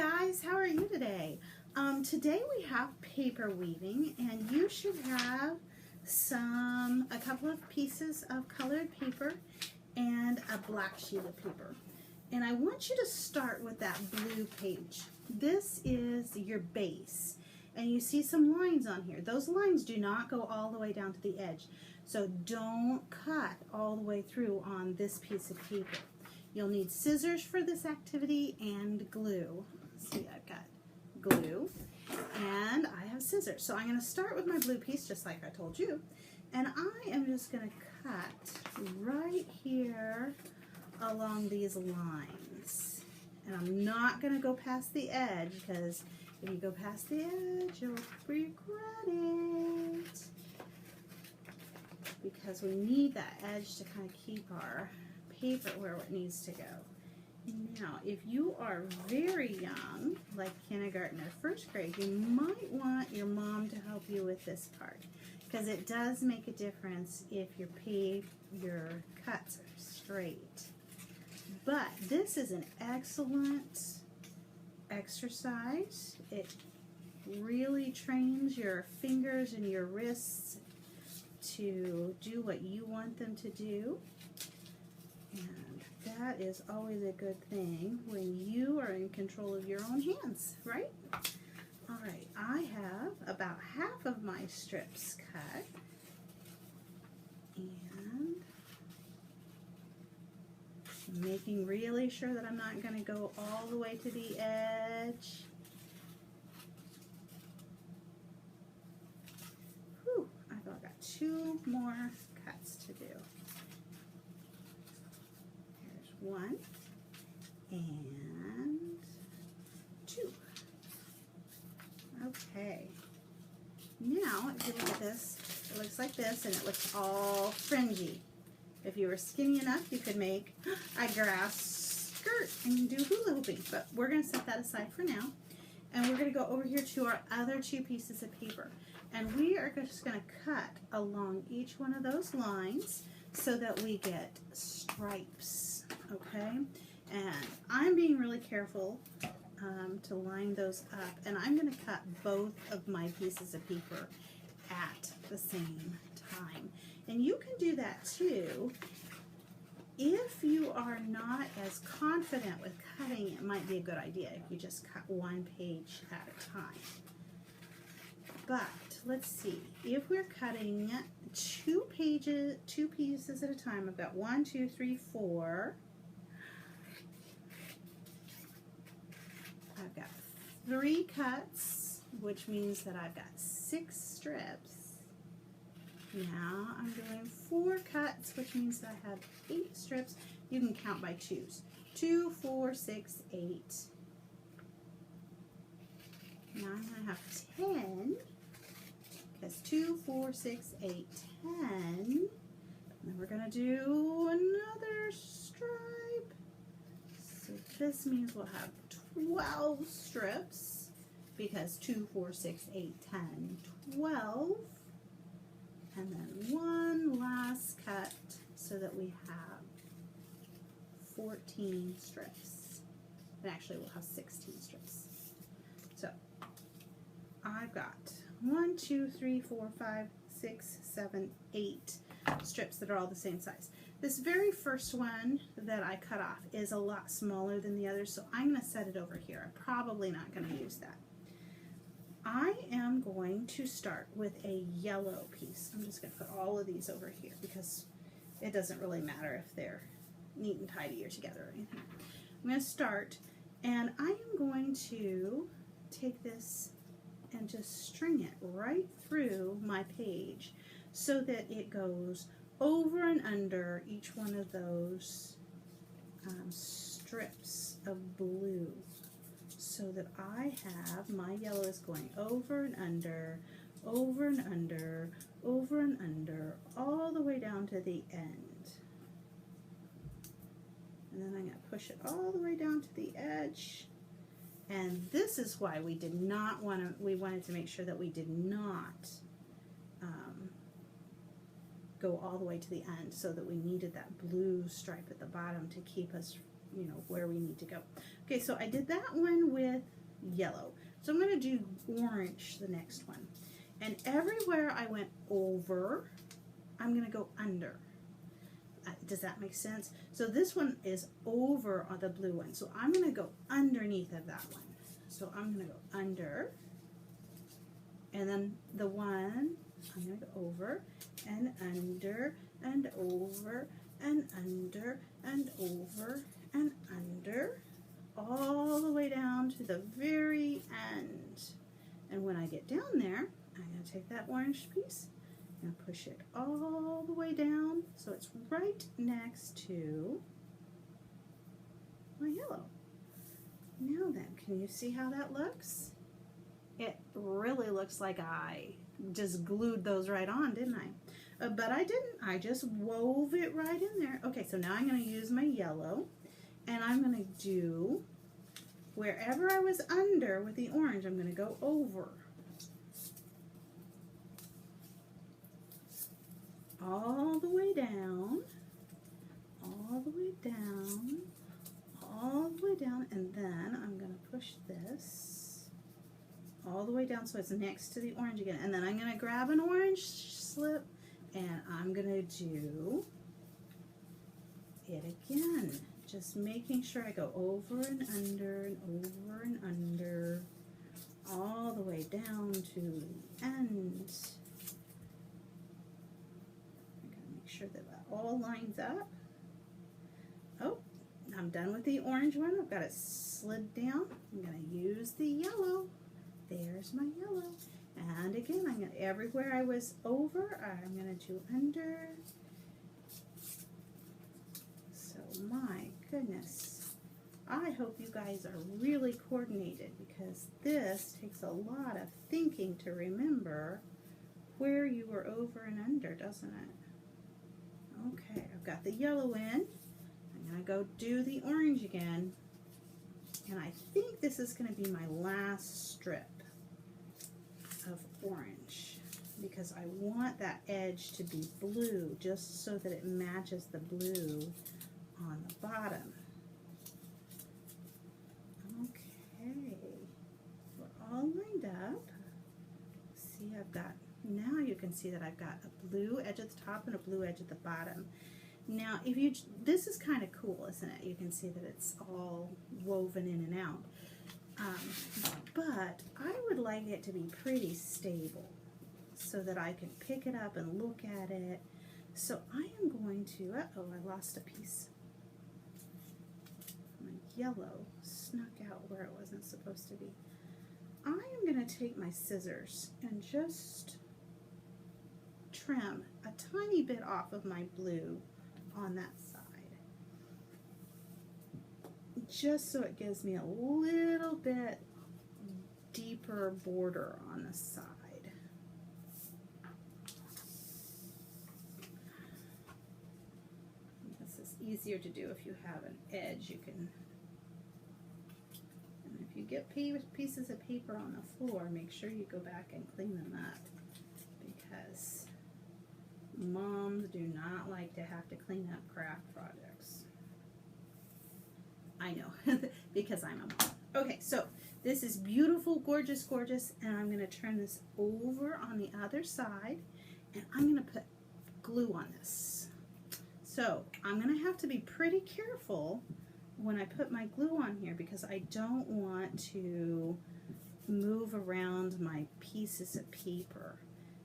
guys, how are you today? Today we have paper weaving, and you should have a couple of pieces of colored paper and a black sheet of paper. And I want you to start with that blue page. This is your base, and you see some lines on here. Those lines do not go all the way down to the edge, so don't cut all the way through on this piece of paper. You'll need scissors for this activity and glue. See, I've got glue and I have scissors. So I'm going to start with my blue piece just like I told you. And I am just going to cut right here along these lines. And I'm not going to go past the edge, because if you go past the edge, you'll regret it. Because we need that edge to kind of keep our paper where it needs to go. Now, if you are very young, like kindergarten or first grade, you might want your mom to help you with this part, because it does make a difference if your cuts are straight. But this is an excellent exercise. It really trains your fingers and your wrists to do what you want them to do. And that is always a good thing when you are in control of your own hands, right? All right, I have about half of my strips cut. And I'm making really sure that I'm not going to go all the way to the edge. Whew, I've got 2 more cuts to do. One and 2. Okay. Now, if you look at this, it looks like this, and it looks all fringy. If you were skinny enough, you could make a grass skirt and do hula hooping. But we're going to set that aside for now. And we're going to go over here to our other 2 pieces of paper. And we are just going to cut along each one of those lines so that we get stripes. Okay, and I'm being really careful to line those up, and I'm going to cut both of my pieces of paper at the same time. And you can do that too. If you are not as confident with cutting, it might be a good idea if you just cut 1 page at a time. But let's see, if we're cutting 2 pieces at a time, I've got 1, 2, 3, 4. I've got 3 cuts, which means that I've got 6 strips. Now I'm doing 4 cuts, which means that I have 8 strips. You can count by 2s. 2, 4, 6, 8. Now I'm going to have 10. Because 2, 4, 6, 8, 10. And then we're going to do another stripe. So this means we'll have 12 strips, because 2, 4, 6, 8, 10, 12. And then 1 last cut so that we have 14 strips. And actually we'll have 16 strips. So I've got 1, 2, 3, 4, 5, 6, 7, 8 strips that are all the same size. This very first one that I cut off is a lot smaller than the others, so I'm going to set it over here. I'm probably not going to use that. I am going to start with a yellow piece. I'm just going to put all of these over here, because it doesn't really matter if they're neat and tidy or together or anything. I'm going to start, and I am going to take this and just string it right through my page so that it goes over and under each one of those strips of blue, so that I have my yellow is going over and under, over and under, over and under, all the way down to the end. And then I'm going to push it all the way down to the edge. And this is why we did not want to, we wanted to make sure that we did not go all the way to the end, so that we needed that blue stripe at the bottom to keep us you know, where we need to go. Okay, so I did that one with yellow. So I'm going to do orange the next one. And everywhere I went over, I'm going to go under. Does that make sense? So this one is over on the blue one. So I'm going to go underneath of that one. So I'm going to go under. And then the one, I'm going to go over and under and over and under and over and under, all the way down to the very end. And when I get down there, I'm going to take that orange piece and push it all the way down so it's right next to my yellow. Now then, can you see how that looks? It really looks like I just glued those right on, didn't I? But I didn't. I just wove it right in there. Okay, so now I'm going to use my yellow, and I'm going to do, wherever I was under with the orange, I'm going to go over. All the way down, all the way down, all the way down, and then I'm going to push this all the way down so it's next to the orange again. And then I'm going to grab an orange slip and I'm going to do it again. Just making sure I go over and under and over and under, all the way down to the end. Sure that all lines up. Oh, I'm done with the orange one. I've got it slid down. I'm going to use the yellow. There's my yellow. And again, I'm going to, everywhere I was over, I'm going to do under. So my goodness, I hope you guys are really coordinated, because this takes a lot of thinking to remember where you were over and under, doesn't it? Okay, I've got the yellow in. I'm going to go do the orange again. And I think this is going to be my last strip of orange, because I want that edge to be blue just so that it matches the blue on the bottom. Okay, we're all lined up. See, I've got, now you can see that I've got a blue edge at the top and a blue edge at the bottom. Now, if you, this is kind of cool, isn't it? You can see that it's all woven in and out. But I would like it to be pretty stable so that I can pick it up and look at it. So I am going to, uh-oh, I lost a piece. My yellow snuck out where it wasn't supposed to be. I am going to take my scissors and just trim a tiny bit off of my blue on that side, just so it gives me a little bit deeper border on the side. This is easier to do if you have an edge. You can, and if you get pieces of paper on the floor, make sure you go back and clean them up, because moms do not like to have to clean up craft projects. I know, because I'm a mom. Okay, so this is beautiful, gorgeous, gorgeous, and I'm going to turn this over on the other side, and I'm going to put glue on this. So I'm going to have to be pretty careful when I put my glue on here, because I don't want to move around my pieces of paper,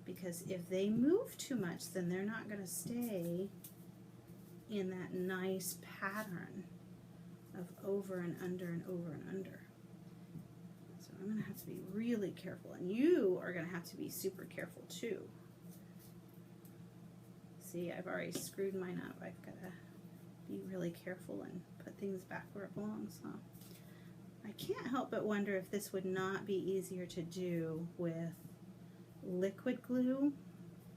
because if they move too much, then they're not going to stay in that nice pattern of over and under and over and under. So I'm going to have to be really careful, and you are going to have to be super careful too. See, I've already screwed mine up. I've got to be really careful and put things back where it belongs. Huh? I can't help but wonder if this would not be easier to do with liquid glue,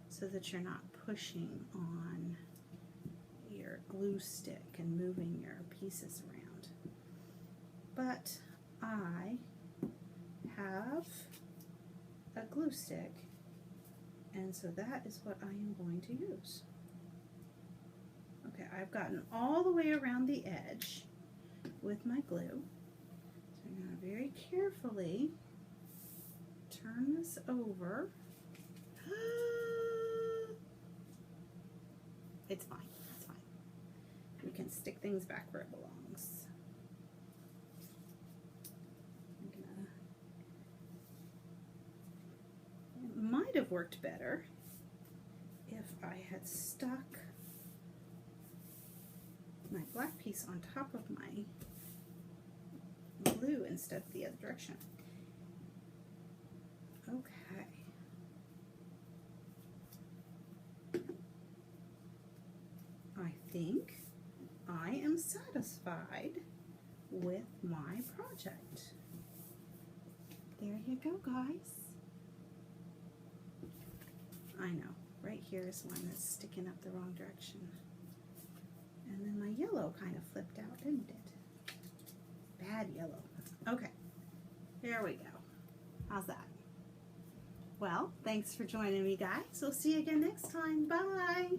so that you're not pushing on your glue stick and moving your pieces around. But I have a glue stick, and so that is what I am going to use. Okay, I've gotten all the way around the edge, with my glue. So I'm going to very carefully turn this over. It's fine, it's fine. We can stick things back where it belongs. It might have worked better if I had stuck my black piece on top of my glue instead of the other direction. Okay. I think I am satisfied with my project. There you go, guys. I know, right here is one that's sticking up the wrong direction. And then my yellow kind of flipped out, didn't it? Bad yellow. Okay, there we go. How's that? Well, thanks for joining me, guys. We'll see you again next time. Bye.